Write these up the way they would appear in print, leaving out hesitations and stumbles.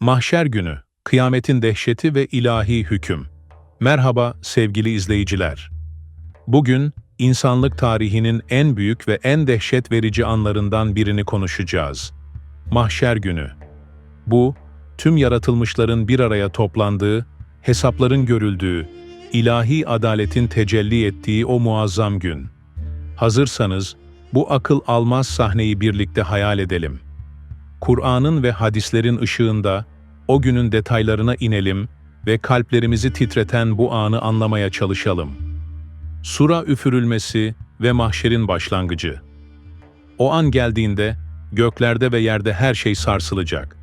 Mahşer günü, kıyametin dehşeti ve ilahi hüküm. Merhaba sevgili izleyiciler. Bugün insanlık tarihinin en büyük ve en dehşet verici anlarından birini konuşacağız. Mahşer günü. Bu, tüm yaratılmışların bir araya toplandığı, hesapların görüldüğü, ilahi adaletin tecelli ettiği o muazzam gün. Hazırsanız, bu akıl almaz sahneyi birlikte hayal edelim. Kur'an'ın ve hadislerin ışığında o günün detaylarına inelim ve kalplerimizi titreten bu anı anlamaya çalışalım. Sura üfürülmesi ve mahşerin başlangıcı. O an geldiğinde göklerde ve yerde her şey sarsılacak.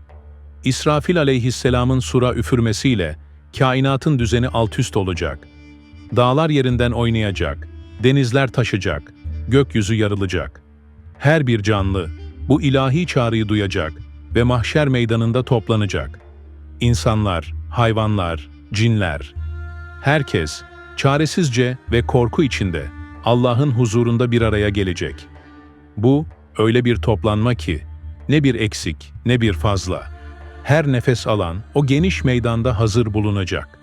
İsrafil aleyhisselamın sura üfürmesiyle kainatın düzeni altüst olacak. Dağlar yerinden oynayacak, denizler taşacak, gökyüzü yarılacak. Her bir canlı bu ilahi çağrıyı duyacak ve mahşer meydanında toplanacak. İnsanlar, hayvanlar, cinler, herkes çaresizce ve korku içinde Allah'ın huzurunda bir araya gelecek. Bu öyle bir toplanma ki ne bir eksik ne bir fazla. Her nefes alan o geniş meydanda hazır bulunacak.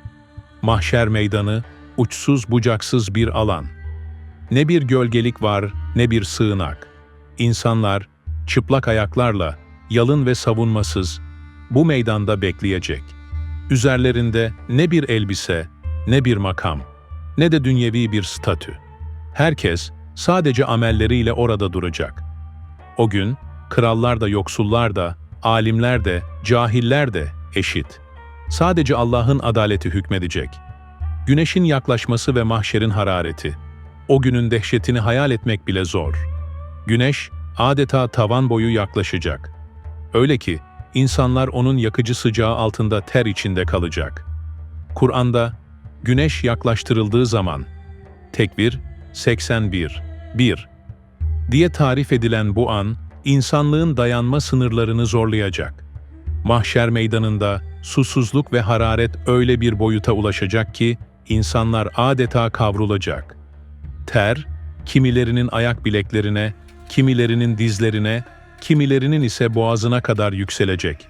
Mahşer meydanı uçsuz bucaksız bir alan. Ne bir gölgelik var ne bir sığınak. İnsanlar çıplak ayaklarla, yalın ve savunmasız bu meydanda bekleyecek. Üzerlerinde ne bir elbise, ne bir makam, ne de dünyevi bir statü. Herkes sadece amelleriyle orada duracak. O gün krallar da yoksullar da, alimler de, cahiller de eşit. Sadece Allah'ın adaleti hükmedecek. Güneşin yaklaşması ve mahşerin harareti. O günün dehşetini hayal etmek bile zor. Güneş adeta tavan boyu yaklaşacak. Öyle ki insanlar onun yakıcı sıcağı altında ter içinde kalacak. Kur'an'da güneş yaklaştırıldığı zaman Tekvir 81 1 diye tarif edilen bu an insanlığın dayanma sınırlarını zorlayacak. Mahşer meydanında susuzluk ve hararet öyle bir boyuta ulaşacak ki insanlar adeta kavrulacak. Ter, kimilerinin ayak bileklerine, kimilerinin dizlerine, kimilerinin ise boğazına kadar yükselecek.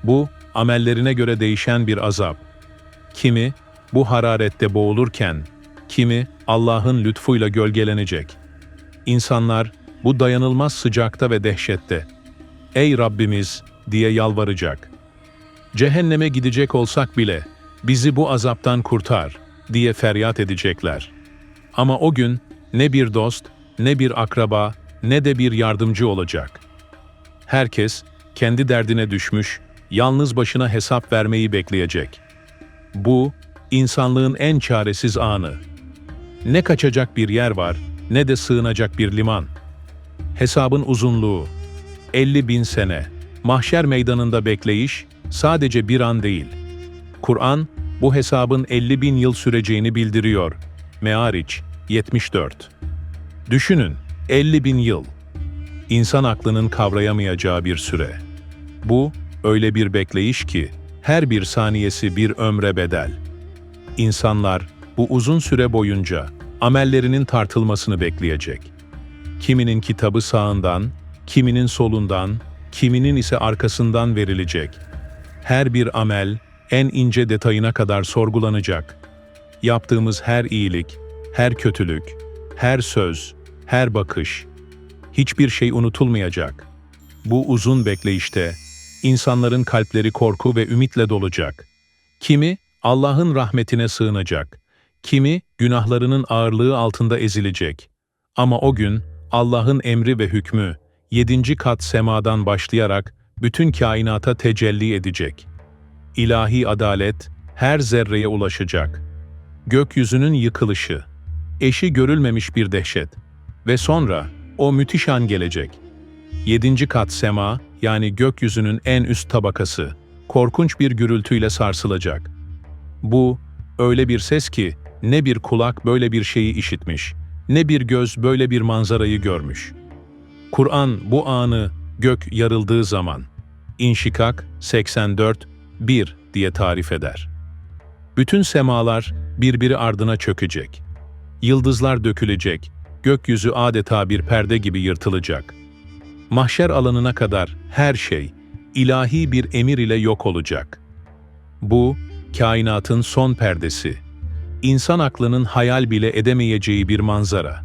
Bu, amellerine göre değişen bir azap. Kimi, bu hararette boğulurken, kimi Allah'ın lütfuyla gölgelenecek. İnsanlar, bu dayanılmaz sıcakta ve dehşette, "Ey Rabbimiz!" diye yalvaracak. "Cehenneme gidecek olsak bile, bizi bu azaptan kurtar!" diye feryat edecekler. Ama o gün, ne bir dost, ne bir akraba, ne de bir yardımcı olacak. Herkes kendi derdine düşmüş, yalnız başına hesap vermeyi bekleyecek. Bu, insanlığın en çaresiz anı. Ne kaçacak bir yer var, ne de sığınacak bir liman. Hesabın uzunluğu, 50.000 sene. Mahşer meydanında bekleyiş, sadece bir an değil. Kur'an, bu hesabın 50.000 yıl süreceğini bildiriyor. Me'ariç 74. Düşünün, 50.000 yıl. İnsan aklının kavrayamayacağı bir süre. Bu, öyle bir bekleyiş ki, her bir saniyesi bir ömre bedel. İnsanlar, bu uzun süre boyunca amellerinin tartılmasını bekleyecek. Kiminin kitabı sağından, kiminin solundan, kiminin ise arkasından verilecek. Her bir amel, en ince detayına kadar sorgulanacak. Yaptığımız her iyilik, her kötülük, her söz, her bakış, hiçbir şey unutulmayacak. Bu uzun bekleyişte, insanların kalpleri korku ve ümitle dolacak. Kimi, Allah'ın rahmetine sığınacak. Kimi, günahlarının ağırlığı altında ezilecek. Ama o gün, Allah'ın emri ve hükmü, 7. kat semadan başlayarak, bütün kainata tecelli edecek. İlahi adalet, her zerreye ulaşacak. Gökyüzünün yıkılışı, eşi görülmemiş bir dehşet. Ve sonra, o müthiş an gelecek. 7. kat sema, yani gökyüzünün en üst tabakası, korkunç bir gürültüyle sarsılacak. Bu, öyle bir ses ki, ne bir kulak böyle bir şeyi işitmiş, ne bir göz böyle bir manzarayı görmüş. Kur'an bu anı, gök yarıldığı zaman, İnşikak 84 1 diye tarif eder. Bütün semalar birbiri ardına çökecek. Yıldızlar dökülecek, gökyüzü adeta bir perde gibi yırtılacak. Mahşer alanına kadar her şey, ilahi bir emir ile yok olacak. Bu, kainatın son perdesi. İnsan aklının hayal bile edemeyeceği bir manzara.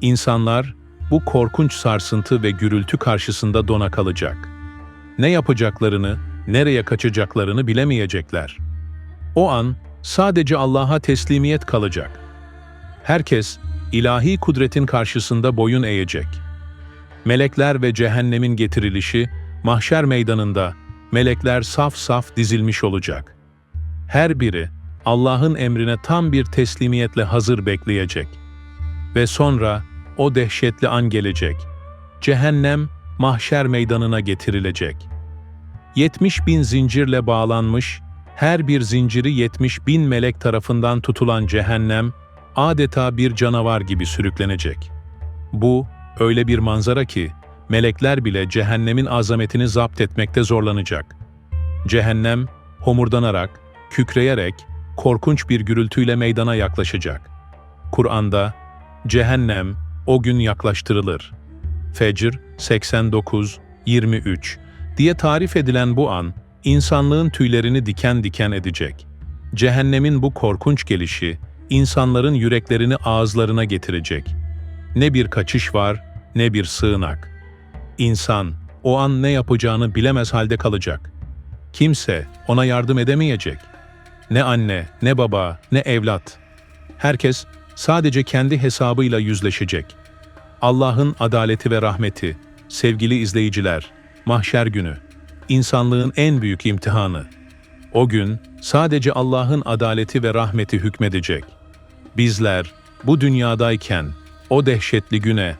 İnsanlar, bu korkunç sarsıntı ve gürültü karşısında dona kalacak. Ne yapacaklarını, nereye kaçacaklarını bilemeyecekler. O an, sadece Allah'a teslimiyet kalacak. Herkes, ilahi kudretin karşısında boyun eğecek. Melekler ve cehennemin getirilişi, mahşer meydanında, melekler saf saf dizilmiş olacak. Her biri, Allah'ın emrine tam bir teslimiyetle hazır bekleyecek. Ve sonra, o dehşetli an gelecek. Cehennem, mahşer meydanına getirilecek. 70.000 zincirle bağlanmış, her bir zinciri 70.000 melek tarafından tutulan cehennem, adeta bir canavar gibi sürüklenecek. Bu, öyle bir manzara ki, melekler bile cehennemin azametini zapt etmekte zorlanacak. Cehennem, homurdanarak, kükreyerek, korkunç bir gürültüyle meydana yaklaşacak. Kur'an'da, cehennem o gün yaklaştırılır. Fecr 89-23 diye tarif edilen bu an, insanlığın tüylerini diken diken edecek. Cehennemin bu korkunç gelişi, insanların yüreklerini ağızlarına getirecek. Ne bir kaçış var, ne bir sığınak. İnsan, o an ne yapacağını bilemez halde kalacak. Kimse ona yardım edemeyecek. Ne anne, ne baba, ne evlat. Herkes sadece kendi hesabıyla yüzleşecek. Allah'ın adaleti ve rahmeti, sevgili izleyiciler, mahşer günü, insanlığın en büyük imtihanı. O gün sadece Allah'ın adaleti ve rahmeti hükmedecek. Bizler bu dünyadayken o dehşetli güne